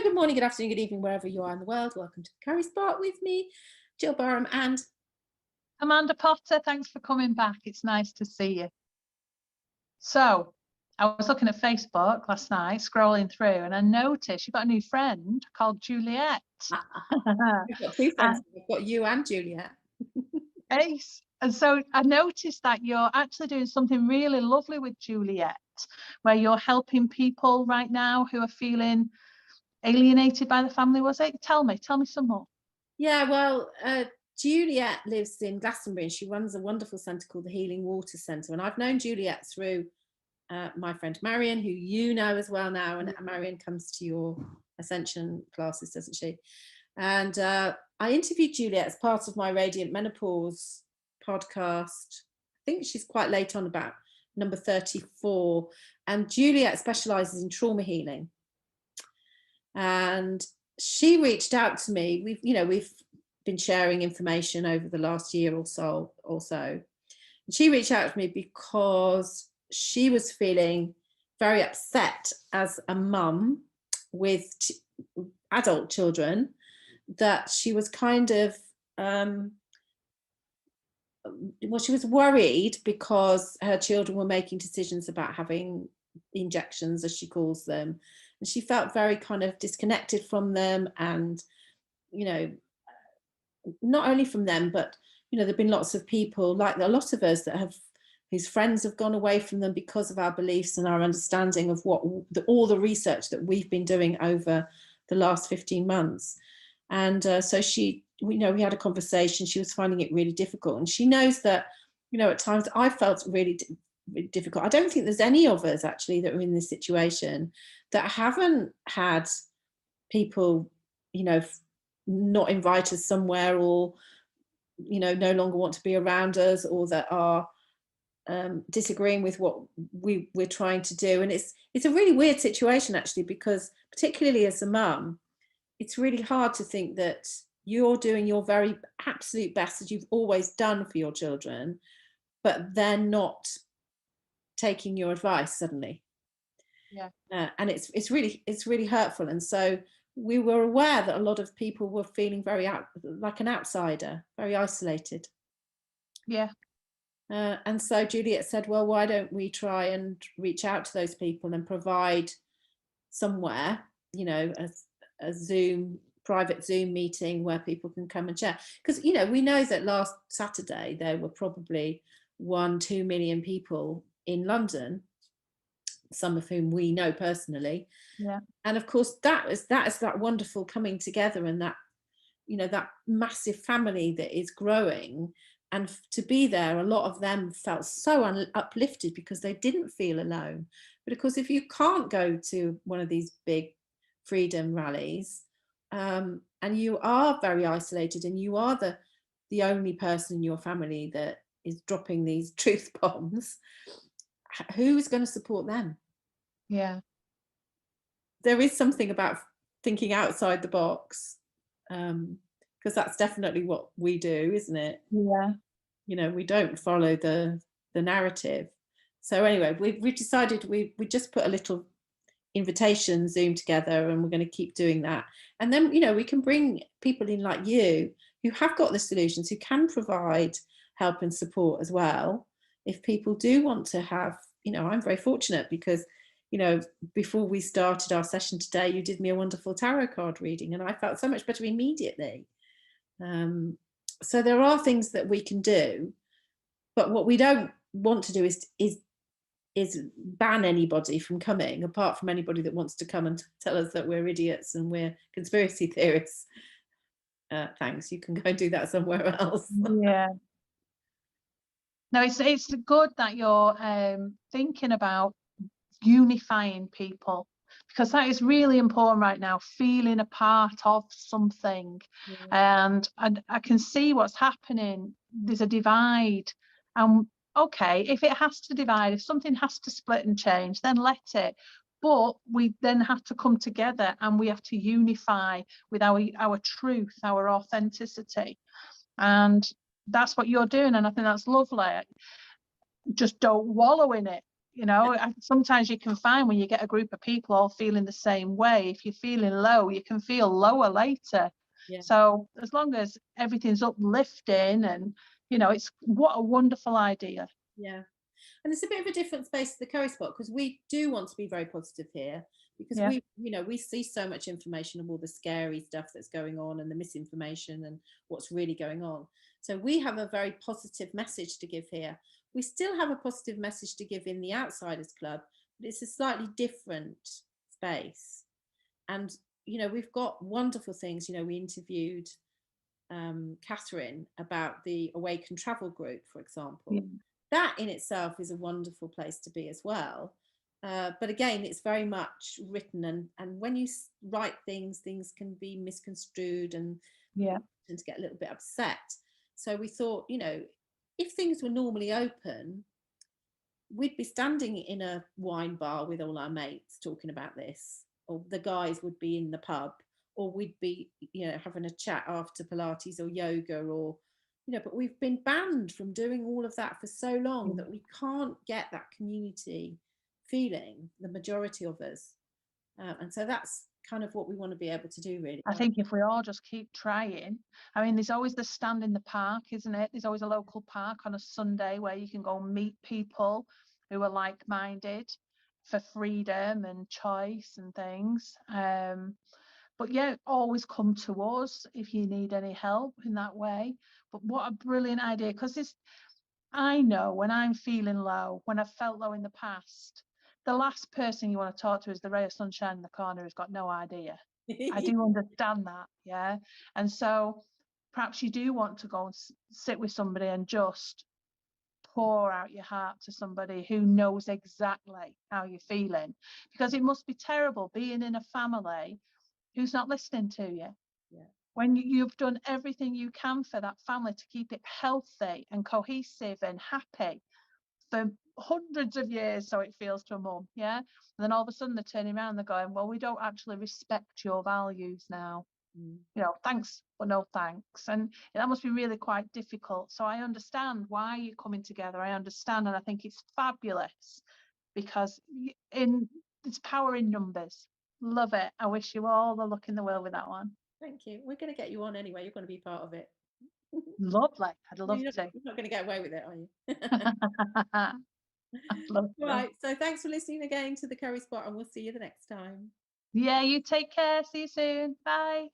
good morning, good afternoon, good evening, wherever you are in the world. Welcome to the Curry Spot with me, Jill Barham and Amanda Potter. Thanks for coming back. It's nice to see you. So I was looking at Facebook last night, scrolling through, and I noticed you've got a new friend called Juliet. I've got two friends. I've got you and Juliet. Ace. And so I noticed that you're actually doing something really lovely with Juliet, where you're helping people right now who are feeling alienated by the family, was it? Tell me some more. Yeah, well, Juliet lives in Glastonbury and she runs a wonderful centre called the Healing Water Centre. And I've known Juliet through my friend Marion, who you know as well now. And Marion comes to your Ascension classes, doesn't she? And I interviewed Juliet as part of my Radiant Menopause podcast. I think she's quite late on, about number 34. And Juliet specialises in trauma healing. And she reached out to me. We've been sharing information over the last year or so. And she reached out to me because she was feeling very upset as a mum with adult children, that she was kind of she was worried because her children were making decisions about having injections, as she calls them, and she felt very kind of disconnected from them. And not only from them, but there've been lots of people, like a lot of us, whose friends have gone away from them because of our beliefs and our understanding of what all the research that we've been doing over the last 15 months. And so we had a conversation. She was finding it really difficult, and she knows that at times I felt really difficult. I don't think there's any of us actually that are in this situation that haven't had people not invite us somewhere, or no longer want to be around us, or that are disagreeing with what we're trying to do. And it's a really weird situation actually, because particularly as a mum, it's really hard to think that you're doing your very absolute best, as you've always done for your children, but they're not taking your advice suddenly. Yeah. And it's really hurtful. And so we were aware that a lot of people were feeling very like an outsider, very isolated. Yeah. And so Juliet said, well, why don't we try and reach out to those people and provide somewhere, a private Zoom meeting where people can come and share. Because, we know that last Saturday there were probably 1-2 million people in London, some of whom we know personally. Yeah. And of course that is that wonderful coming together, and that that massive family that is growing. And to be there, a lot of them felt so uplifted because they didn't feel alone. But of course, if you can't go to one of these big freedom rallies, and you are very isolated, and you are the only person in your family that is dropping these truth bombs, who's going to support them? Yeah. There is something about thinking outside the box, because that's definitely what we do, isn't it? Yeah. We don't follow the narrative. So anyway, we've decided we just put a little invitation Zoom together, and we're going to keep doing that. And then we can bring people in like you, who have got the solutions, who can provide help and support as well. If people do want to have, I'm very fortunate because before we started our session today, you did me a wonderful tarot card reading, and I felt so much better immediately. So there are things that we can do, but what we don't want to do is ban anybody from coming, apart from anybody that wants to come and tell us that we're idiots and we're conspiracy theorists. Thanks, you can go and do that somewhere else. Yeah. No, it's good that you're thinking about unifying people, because that is really important right now, feeling a part of something. Yeah. And I can see what's happening. There's a divide, and okay, if it has to divide, if something has to split and change, then let it. But we then have to come together, and we have to unify with our truth, our authenticity, and that's what you're doing. And I think that's lovely. Just don't wallow in it. You know, sometimes you can find when you get a group of people all feeling the same way, if you're feeling low, you can feel lower later. Yeah. So as long as everything's uplifting, and you know, it's what a wonderful idea. Yeah. And it's a bit of a different space to the Curry Spot, because we do want to be very positive here, because Yeah. we see so much information of all the scary stuff that's going on and the misinformation and what's really going on. So we have a very positive message to give here. We still have a positive message to give in the Outsiders Club, but it's a slightly different space. And, you know, we've got wonderful things. You know, we interviewed Catherine about the Awaken Travel Group, for example. Yeah. That in itself is a wonderful place to be as well. But again, it's very much written, and when you write things can be misconstrued, and Yeah. tend to get a little bit upset. So we thought, you know, if things were normally open, we'd be standing in a wine bar with all our mates talking about this, or the guys would be in the pub, or we'd be, you know, having a chat after Pilates or yoga, or, you know, but we've been banned from doing all of that for so long that we can't get that community feeling, the majority of us. And so that's kind of what we want to be able to do, really. I think if we all just keep trying, I mean, there's always the stand in the park, isn't it? There's always a local park on a Sunday where you can go meet people who are like-minded for freedom and choice and things. But yeah, always come to us if you need any help in that way. But what a brilliant idea, because this, I know when I'm feeling low, when I've felt low in the past, the last person you want to talk to is the ray of sunshine in the corner who's got no idea. I do understand that, yeah. And so perhaps you do want to go and sit with somebody and just pour out your heart to somebody who knows exactly how you're feeling, because it must be terrible being in a family who's not listening to you. Yeah. When you've done everything you can for that family to keep it healthy and cohesive and happy for hundreds of years, so it feels to a mum, yeah? And then all of a sudden they're turning around and they're going, well, we don't actually respect your values now. You know, thanks, but no thanks. And that must be really quite difficult. So I understand why you're coming together. I understand, and I think it's fabulous, because it's power in numbers. Love it. I wish you all the luck in the world with that one. Thank you. We're going to get you on anyway. You're going to be part of it. Lovely. I'd love You're to. not going to get away with it, are you? I'd love to. Right. So thanks for listening again to the Curry Spot, and we'll see you the next time. Yeah, you take care. See you soon. Bye.